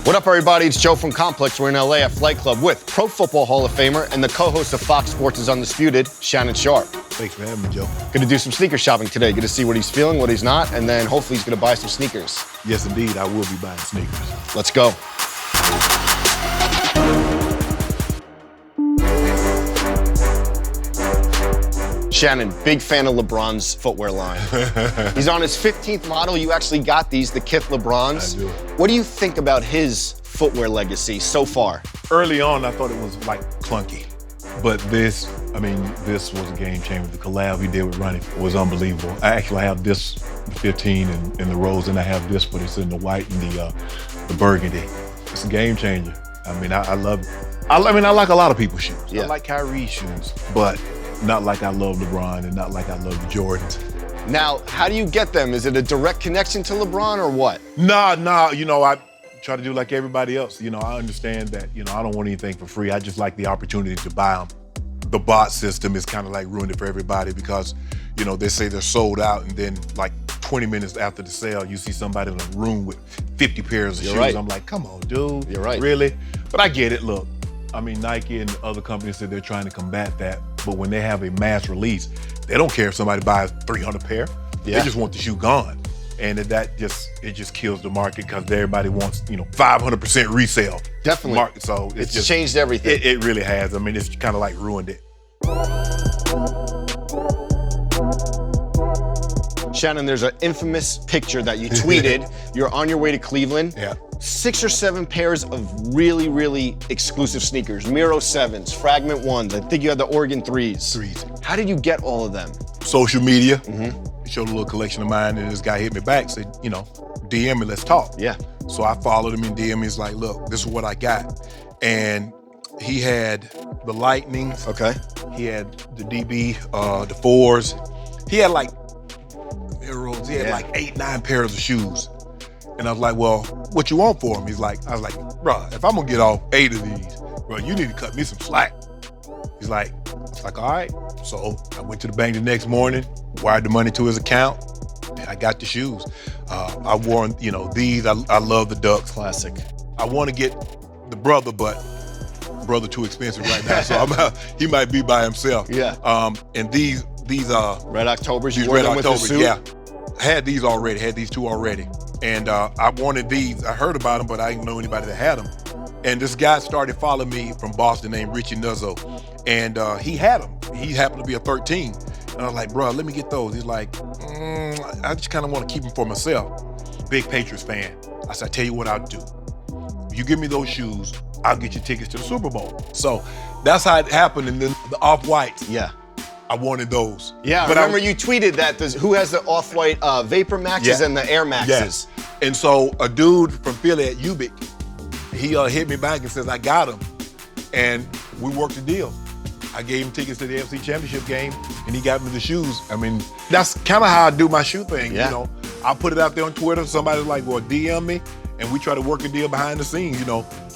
What up, everybody? It's Joe from Complex. We're in LA at Flight Club with Pro Football Hall of Famer and the co-host of Fox Sports' Undisputed, Shannon Sharpe. Thanks for having me, Joe. Going to do some sneaker shopping today. Going to see what he's feeling, what he's not, and then hopefully he's going to buy some sneakers. Yes, indeed, I will be buying sneakers. Let's go. Shannon, big fan of LeBron's footwear line. He's on his 15th model. You actually got these, the Kith LeBrons. I do. What do you think about his footwear legacy so far? Early on, I thought it was like clunky, but this was a game changer. The collab he did with Ronnie was unbelievable. I actually have this, the 15 in the rose, and I have this, but it's in the white and the burgundy. It's a game changer. I mean, I love it. I like a lot of people's shoes. Yeah. I like Kyrie's shoes, but not like I love LeBron and not like I love the Jordans. Now, how do you get them? Is it a direct connection to LeBron or what? Nah, I try to do like everybody else. I understand that, I don't want anything for free. I just like the opportunity to buy them. The bot system is kind of like ruined it for everybody because, they say they're sold out and then like 20 minutes after the sale, you see somebody in a room with 50 pairs of shoes. Right. I'm like, come on, dude. You're right. Really? But I get it, look. Nike and other companies said they're trying to combat that, but when they have a mass release, they don't care if somebody buys 300 pair. Yeah. They just want the shoe gone. And it just kills the market because everybody wants, 500% resale. Definitely. So It's just changed everything. It really has. It's kind of like ruined it. Shannon, there's an infamous picture that you tweeted. You're on your way to Cleveland. Yeah. 6 or 7 pairs of really, really exclusive sneakers. Miro 7s, Fragment 1s. I think you had the Oregon 3s. How did you get all of them? Social media. Showed a little collection of mine, and this guy hit me back, said, DM me, let's talk. Yeah. So I followed him in DM. He's like, look, this is what I got. And he had the Lightnings. Okay. He had the DB, the 4s. He had like arrows. He had like 8, 9 pairs of shoes. And I was like, well, what you want for him? I was like, bro, if I'm gonna get all 8 of these, bro, you need to cut me some slack. He's like, all right. So I went to the bank the next morning, wired the money to his account, and I got the shoes. I wore, these. I love the Ducks. Classic. I want to get the brother, but brother too expensive right now, so he might be by himself. Yeah. And these Red Octobers, you these wore Red them with the Octobers, suit? yeah. Had these already, had these 2 already. And I wanted these. I heard about them, but I didn't know anybody that had them. And this guy started following me from Boston named Richie Nuzzo. And he had them. He happened to be a 13. And I was like, bro, let me get those. He's like, I just kind of want to keep them for myself. Big Patriots fan. I said, I tell you what I'll do. If you give me those shoes, I'll get you tickets to the Super Bowl. So that's how it happened. And then the Off-Whites. Yeah. I wanted those. Yeah, but remember you tweeted that. Who has the Off-White Vapor Maxes and the Air Maxes? Yeah. And so a dude from Philly at Ubik, he hit me back and says, I got them. And we worked a deal. I gave him tickets to the FC Championship game, and he got me the shoes. That's kind of how I do my shoe thing. Yeah. I put it out there on Twitter. Somebody's like, well, DM me, and we try to work a deal behind the scenes.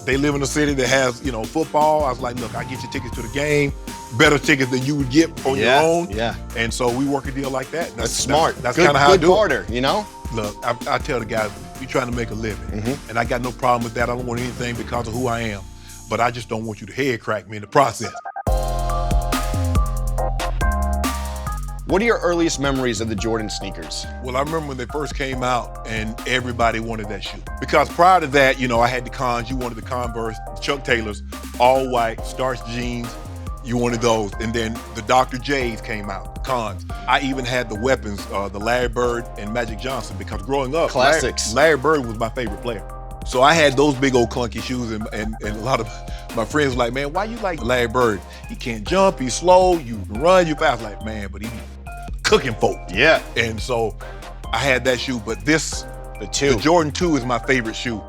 They live in a city that has, football. I was like, look, I get you tickets to the game, better tickets than you would get on your own. Yeah. And so we work a deal like that. That's smart. That's kind of how I do barter, it. Look, I tell the guys, you're trying to make a living. And I got no problem with that. I don't want anything because of who I am. But I just don't want you to head crack me in the process. What are your earliest memories of the Jordan sneakers? Well, I remember when they first came out and everybody wanted that shoe. Because prior to that, I had the Cons. You wanted the Converse, the Chuck Taylors, all white, starched jeans. You wanted those. And then the Dr. J's came out, the Cons. I even had the weapons, the Larry Bird and Magic Johnson, because growing up, Classics. Larry Bird was my favorite player. So I had those big old clunky shoes, and a lot of my friends were like, man, why you like Larry Bird? He can't jump, he's slow, you can run, you fast. Like, man, but he cooking folk. Yeah. And so I had that shoe, but the Jordan 2 is my favorite shoe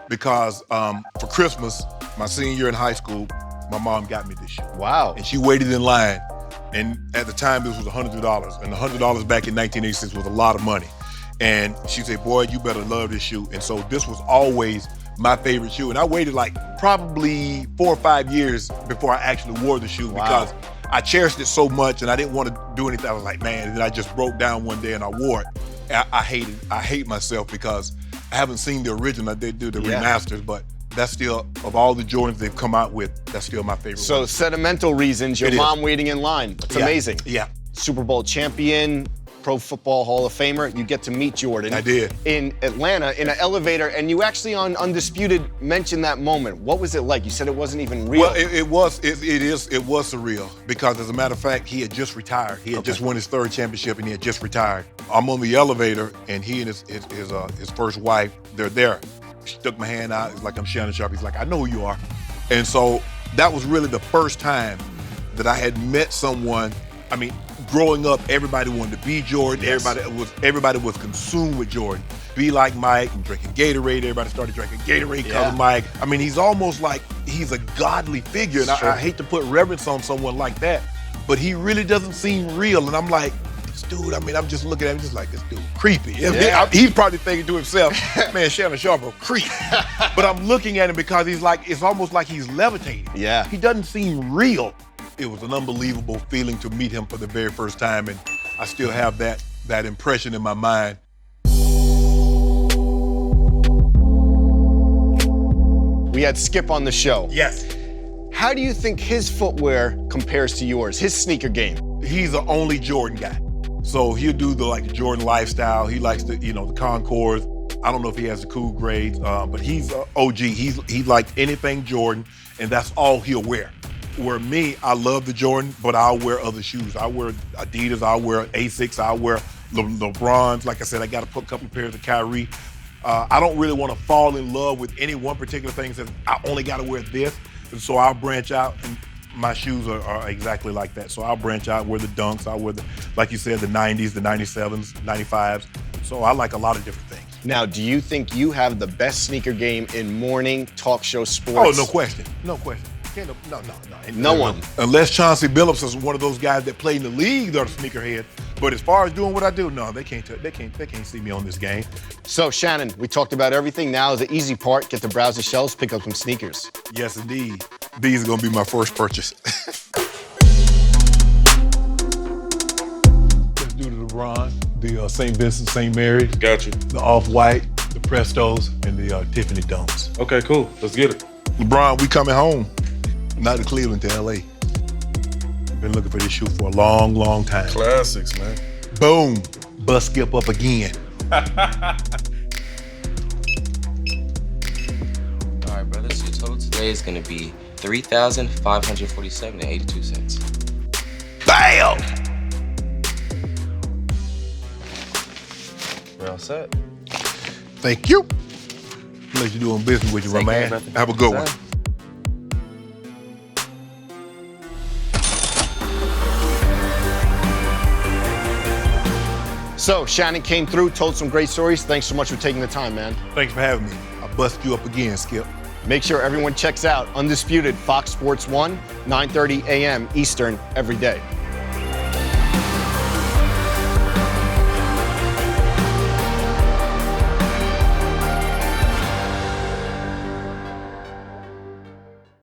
because for Christmas, my senior year in high school, my mom got me this shoe. Wow. And she waited in line. And at the time, this was $100. And $100 back in 1986 was a lot of money. And she said, boy, you better love this shoe. And so this was always my favorite shoe. And I waited like probably 4 or 5 years before I actually wore the shoe because I cherished it so much and I didn't want to do anything. I was like, man, and then I just broke down one day and I wore it. I hate myself because I haven't seen the original. They do the remasters, but that's still, of all the Jordans they've come out with, that's still my favorite So one. sentimental reasons, your It is. mom waiting in line. It's amazing. Yeah. Super Bowl champion, Pro Football Hall of Famer. You get to meet Jordan. I did. In Atlanta in an elevator, and you actually on Undisputed mentioned that moment. What was it like? You said it wasn't even real. Well, it was surreal because, as a matter of fact, he had just retired. He had just won his 3rd championship, and he had just retired. I'm on the elevator, and he and his first wife, they're there. She stuck my hand out. It's like I'm Shannon Sharpe. He's like, I know who you are. And so that was really the first time that I had met someone. I mean, growing up, everybody wanted to be Jordan. Yes. Everybody was consumed with Jordan. Be like Mike and drinking Gatorade. Everybody started drinking Gatorade because of Mike. I mean, he's almost like he's a godly figure. And I hate to put reverence on someone like that, but he really doesn't seem real. And I'm like, this dude, I mean, I'm just looking at him just like, this dude creepy. Yeah. He's probably thinking to himself, man, Shannon Sharpe a creep. But I'm looking at him because he's like, it's almost like he's levitating. Yeah. He doesn't seem real. It was an unbelievable feeling to meet him for the very first time, and I still have that impression in my mind. We had Skip on the show. Yes. How do you think his footwear compares to yours, his sneaker game? He's the only Jordan guy. So he'll do the Jordan lifestyle. He likes the Concords. I don't know if he has the cool grades, but he's OG. He's like anything Jordan, and that's all he'll wear. Where me, I love the Jordan, but I'll wear other shoes. I'll wear Adidas, I'll wear Asics, I'll wear LeBrons. Like I said, I got to put a couple pairs of Kyrie. I don't really want to fall in love with any one particular thing that I only got to wear this. And so I'll branch out, and my shoes are exactly like that. So I'll branch out, wear the Dunks, I'll wear like you said, the 90s, the 97s, 95s. So I like a lot of different things. Now, do you think you have the best sneaker game in morning talk show sports? Oh, no question. No one. Unless Chauncey Billups is one of those guys that play in the league that are sneakerhead. But as far as doing what I do, no, they can't see me on this game. So, Shannon, we talked about everything. Now the easy part, get to browse the shelves, pick up some sneakers. Yes, indeed. These are gonna be my first purchase. Let's do the LeBron, the St. Vincent, St. Mary's. Got you. The Off-White, the Prestos, and the Tiffany Dunks. Okay, cool. Let's get it. LeBron, we coming home. Not to Cleveland, to LA. Been looking for this shoe for a long, long time. Classics, man. Boom. Bust Skip up again. All right, brother. So your total today is gonna be $3,547.82. Bam! We're all set. Thank you. Let you doing business with you, my Take care, man. brother. Have a good one. Sir. So, Shannon came through, told some great stories. Thanks so much for taking the time, man. Thanks for having me. I'll bust you up again, Skip. Make sure everyone checks out Undisputed, Fox Sports 1, 9:30 a.m. Eastern every day.